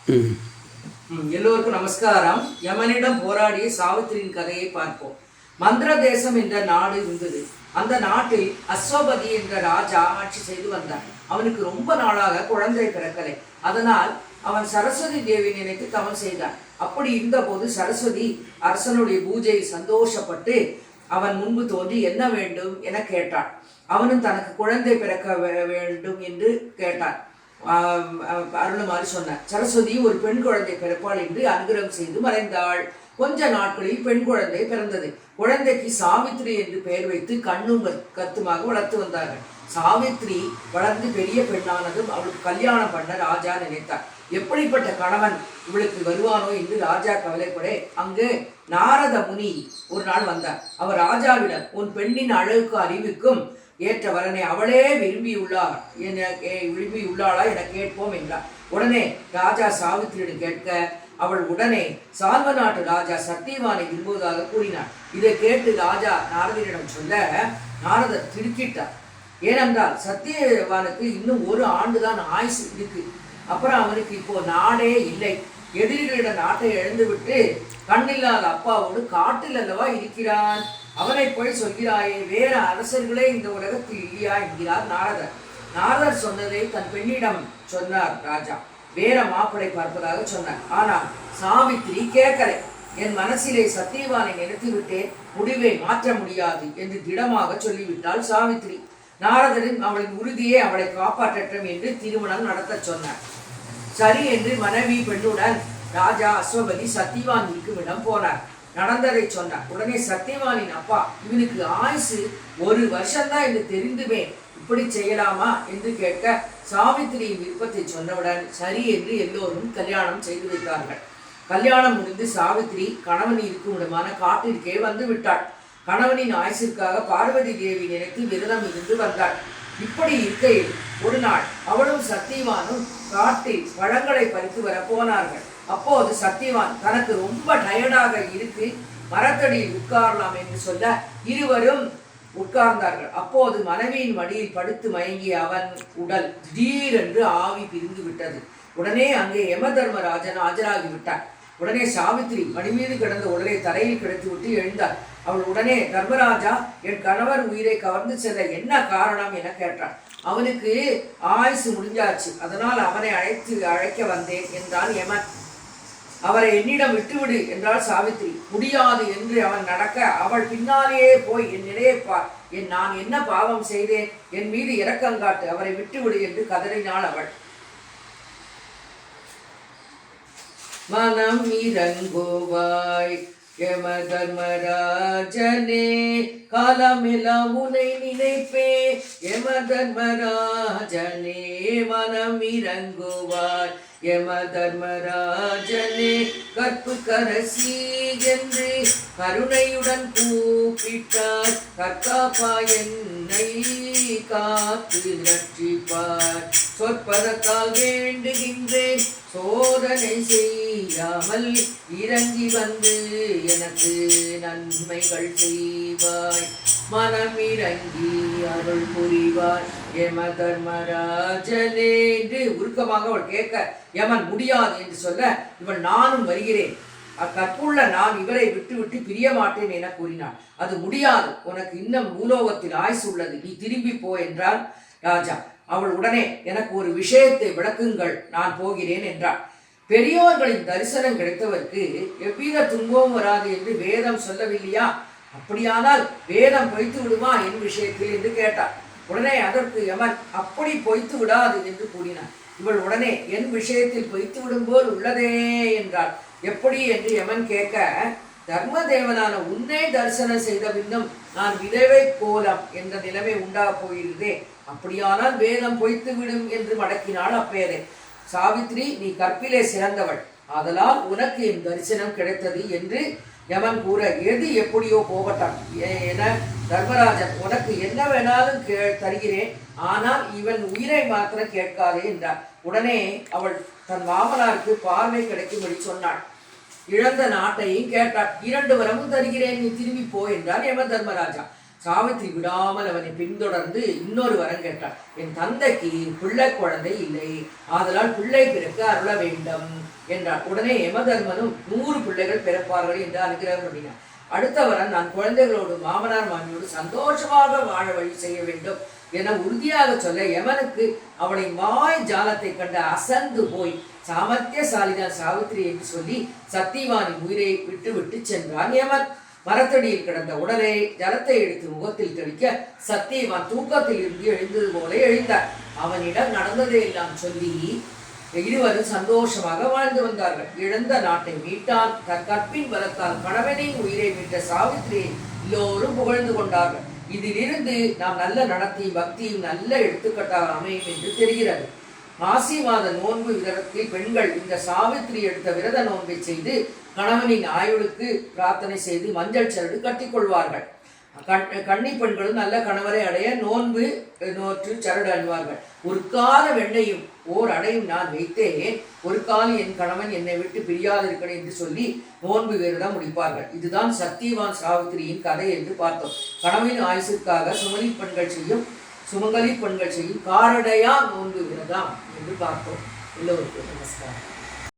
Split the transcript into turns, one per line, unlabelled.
எல்லோருக்கும் நமஸ்காரம். யமனிடம் போராடிய சாவித்திரியின் கதையை பார்ப்போம். மந்திர தேசம் என்ற நாடு இருந்தது. அந்த நாட்டில் அஸ்வபதி என்ற ராஜா ஆட்சி செய்து வந்தார். அவனுக்கு ரொம்ப நாளாக குழந்தை பிறக்கலை. அதனால் அவன் சரஸ்வதி தேவி நினைத்து தவம் செய்தான். அப்படி இருந்த போது சரஸ்வதி அரசனுடைய பூஜையை சந்தோஷப்பட்டு அவன் முன்பு தோன்றி என்ன வேண்டும் என கேட்டான். அவனும் தனக்கு குழந்தை பிறக்க வேண்டும் என்று கேட்டான். அருளுமாறு சொன்னார். சரஸ்வதி ஒரு பெண் குழந்தை பிறப்பாள் என்று அனுகிரகம் செய்து மறைந்தாள். கொஞ்ச நாட்களில் பெண் குழந்தை பிறந்தது. குழந்தைக்கு சாவித்ரி என்று பெயர் வைத்து கண்ணும் கத்துமாக வளர்த்து வந்தார்கள். சாவித்ரி வளர்ந்து பெரிய பெண்ணானதும் அவளுக்கு கல்யாணம் பண்ண ராஜா நினைத்தார். எப்படிப்பட்ட கணவன் இவளுக்கு வருவானோ என்று ராஜா கவலைப்பட அங்கு நாரத முனி ஒரு நாள் வந்தார். அவர் ராஜாவிடம் உன் பெண்ணின் அழகுக்கு அறிவுக்கும் ஏற்ற வரனை அவளே விரும்பியுள்ளாளா என கேட்போம் என்றார். உடனே ராஜா சாவித்திரியிடம் கேட்க அவள் உடனே சால்வ நாட்டு ராஜா சத்தியவானை விரும்புவதாக கூறினார். இதை கேட்டு ராஜா நாரதரிடம் சொல்ல நாரதர் திடுக்கிட்டார். ஏனென்றால் சத்தியவானுக்கு இன்னும் ஒரு ஆண்டுதான் ஆயுசு இருக்கு. அப்புறம் அவனுக்கு இப்போ நாடே இல்லை. எதிரிகளிடம் நாட்டை இழந்துவிட்டு கண்ணில்லாத அப்பாவோடு காட்டில் அல்லவா இருக்கிறான். அவனை போய் சொல்கிறாயே, வேற அரசர்களே இந்த உலகத்தில் இல்லையா என்கிறார் நாரதர். நாரதர் சொன்னதை தன் பெண்ணிடம் சொன்னார் ராஜா. வேற மாப்பிளை பார்ப்பதாக சொன்னார். ஆனால் சாவித்திரி கேட்கலை. என் மனசிலே சத்தியவானை நிறுத்திவிட்டே முடிவை மாற்ற முடியாது என்று திடமாக சொல்லிவிட்டாள் சாவித்திரி. நாரதரின் அவளின் உறுதியை அவளை காப்பாற்றட்டும் என்று திருமணம் நடத்த சொன்னார். சரி என்று மனைவி பெண்ணுடன் ராஜா அஸ்வபதி சத்தியவான் இருக்கும் இடம் போனார். நடந்ததை சொன்னார். உடனே சத்தியவானின் அப்பா, இவனுக்கு ஆயுசு 1 வருஷம்தான் என்று தெரிந்துமே இப்படி செய்யலாமா என்று கேட்க சாவித்திரியின் விருப்பத்தை சொன்னவுடன் சரி என்று எல்லோரும் கல்யாணம் செய்து வைத்தார்கள். கல்யாணம் முடிந்து சாவித்திரி கணவன் இருக்கும் இடமான காட்டிற்கே வந்து விட்டாள். கணவனின் ஆயுசிற்காக பார்வதி தேவி நினைத்து விரதம் இருந்து வந்தாள். இப்படி இருக்கையில் ஒரு நாள் அவளும் சத்தியவானும் காட்டில் பழங்களை பறித்து வர போனார்கள். அப்போது சத்தியவான் தனக்கு ரொம்ப டயர்டாக இருக்கு, மரத்தடியில் உட்காரலாம் என்று சொல்ல இருவரும் உட்கார்ந்தார்கள். அப்போது மனைவியின் மடியில் படுத்து மயங்கிய அவன் உடல் திடீரென்று ஆவி பிரிந்து விட்டது. உடனே அங்கே யம தர்மராஜன் ஆஜராகி விட்டார். உடனே சாவித்திரி மடி மீது கிடந்த உடலை தரையில் கிடத்தி விட்டு எழுந்தார். அவள் உடனே தர்மராஜா, என் கணவர் உயிரை கவர்ந்து செல்ல என்ன காரணம் என கேட்டாள். அவனுக்கு ஆயுசு முடிஞ்சாச்சு, அதனால் அவனை அழைக்க வந்தேன் என்றான் யமன். அவரை என்னிடம் விட்டுவிடு என்றாள் சாவித்திரி. முடியாது என்று அவன் நடக்க அவள் பின்னாலேயே போய் என் நிலையை பார், நான் என்ன பாவம் செய்தேன், என் மீது இரக்கங்காட்டு, அவரை விட்டுவிடு என்று கதறினாள் அவள். மனம் இறங்குவாய் யம தர்மராஜனே, காலமெல்லாம் உனை நினைப்பே யம தர்மராஜனே, மனம் இறங்குவாய் யம தர்மராஜனே, கற்பு கரசி என்று கருணையுடன் கூப்பிட்டார். கற்காப்பா என்னை காத்து ரட்சிப்பார், சொற்பதத்தால் வேண்டுகின்றேன் சோதனை செய்யாமல் இறங்கி வந்து எனக்கு நன்மைகள் செய்வாய், மனம் இறங்கி அருள் புரிவாய் யம தர்மராஜனே என்று உருக்கமாக அவள் கேட்க யமன் முடியாது என்று சொல்ல இவள் நானும் வருகிறேன், கற்புள்ள நான் இவரை விட்டு பிரிய மாட்டேன் என கூறினாள். அது முடியாது, உனக்கு இன்னும் பூலோகத்தில் ஆயுசு உள்ளது, நீ திரும்பி போ என்றார் ராஜா. அவள் உடனே எனக்கு ஒரு விஷயத்தை விளக்குங்கள், நான் போகிறேன் என்றாள். பெரியோர்களின் தரிசனம் கிடைத்தவருக்கு எவ்வித துன்பமும் வராது என்று வேதம் சொல்லவில்லையா? அப்படியானால் வேதம் பொய்த்து விடுமா என் விஷயத்தில் என்று கேட்டார். உடனே அதற்கு யமன் அப்படி பொய்த்து விடாது என்று கூறினார். இவள் உடனே என் விஷயத்தில் பொய்த்து விடும் போல் உள்ளதே என்றாள். எப்படி என்று யமன் கேட்க, தர்மதேவனான உன்னை தரிசனம் செய்த பின்னும் நான் விதவை கோலம் என்ற நிலைமை உண்டாக போயிருந்தே, அப்படியானால் வேதம் பொய்த்து விடும் என்று மடக்கினாள் அப்பேதை. சாவித்ரி, நீ கற்பிலே சிறந்தவள், ஆதலால் உனக்கு என் தரிசனம் கிடைத்தது என்று யமன் கூற, எது எப்படியோ போகட்டான் என தர்மராஜன், உனக்கு என்ன வேணாலும் தருகிறேன், ஆனால் இவன் உயிரை மாத்திரம் கேட்காதே என்றார். உடனே அவள் தன் மாமனாருக்கு பார்வை கிடைக்கும்படி சொன்னாள். இழந்த நாட்டையும் கேட்டாள். 2 வரமும் தருகிறேன், நீ திரும்பி போ என்றார் யம தர்மராஜா. சாவித்திரி விடாமல் அவனை பின்தொடர்ந்து இன்னொரு வரம் கேட்டார். என் தந்தைக்கு பிள்ளை குழந்தை இல்லை, ஆதலால் பிள்ளை பிறக்க அருள வேண்டும் என்றார். உடனே யமதர்மனும் 100 பிள்ளைகள் பிறப்பார்கள் என்று அனுகிரகம் பண்ணினார். அடுத்த வரம், நான் குழந்தைகளோடு மாமனார் மாமியோடு சந்தோஷமாக வாழ வழி செய்ய வேண்டும் என உறுதியாக சொல்ல யமனுக்கு அவனை மாய் ஜாலத்தை கண்டு அசந்து போய் சாமர்த்தியசாலிதான் சாவித்திரி என்று சொல்லி சத்தியவானின் உயிரை விட்டு விட்டு சென்றான் யமன். மரத்தடியில் கிடந்த உடனே ஜலத்தை எடுத்து முகத்தில் தெளிக்க சத்தியவான் தூக்கத்தில் இருந்து எழுந்தது போல எழுந்தார். அவனிடம் நடந்ததை எல்லாம் சொல்லி இருவரும் சந்தோஷமாக வாழ்ந்து வந்தார்கள். இழந்த நாட்டை மீட்டால் கற்பின் பலத்தால் கணவனின் உயிரை மீட்ட சாவித்திரியை எல்லோரும் புகழ்ந்து கொண்டார்கள். இதிலிருந்து நாம் நல்ல நடத்தையும் பக்தியும் நல்ல எடுத்துக்கட்டாக அமையும் என்று தெரிகிறது. மாசி மாத நோன்பு விரதத்தில் பெண்கள் இந்த சாவித்திரி எடுத்த விரத நோன்பை செய்து கணவனின் ஆயுளுக்கு பிரார்த்தனை செய்து மஞ்சள் சரடு கட்டிக்கொள்வார்கள். கன்னி பெண்களும் நல்ல கணவரை அடைய நோன்பு நோற்று சரடு அணிவார்கள். ஒரு கால வெண்ணையும் ஓர் அடையும் நான் வைத்தேன், ஒரு காலம் என் கணவன் என்னை விட்டு பிரியாதிருக்கணும் என்று சொல்லி நோன்பு விரதம் முடிப்பார்கள். இதுதான் சத்தியவான் சாவித்திரியின் கதை என்று பார்த்தோம். கணவனின் ஆயுசிற்காக சுமங்கலி பெண்கள் செய்யும் காரடையா நோன்பு விரதம் என்று பார்த்தோம். எல்லோருக்கும் நமஸ்காரம்.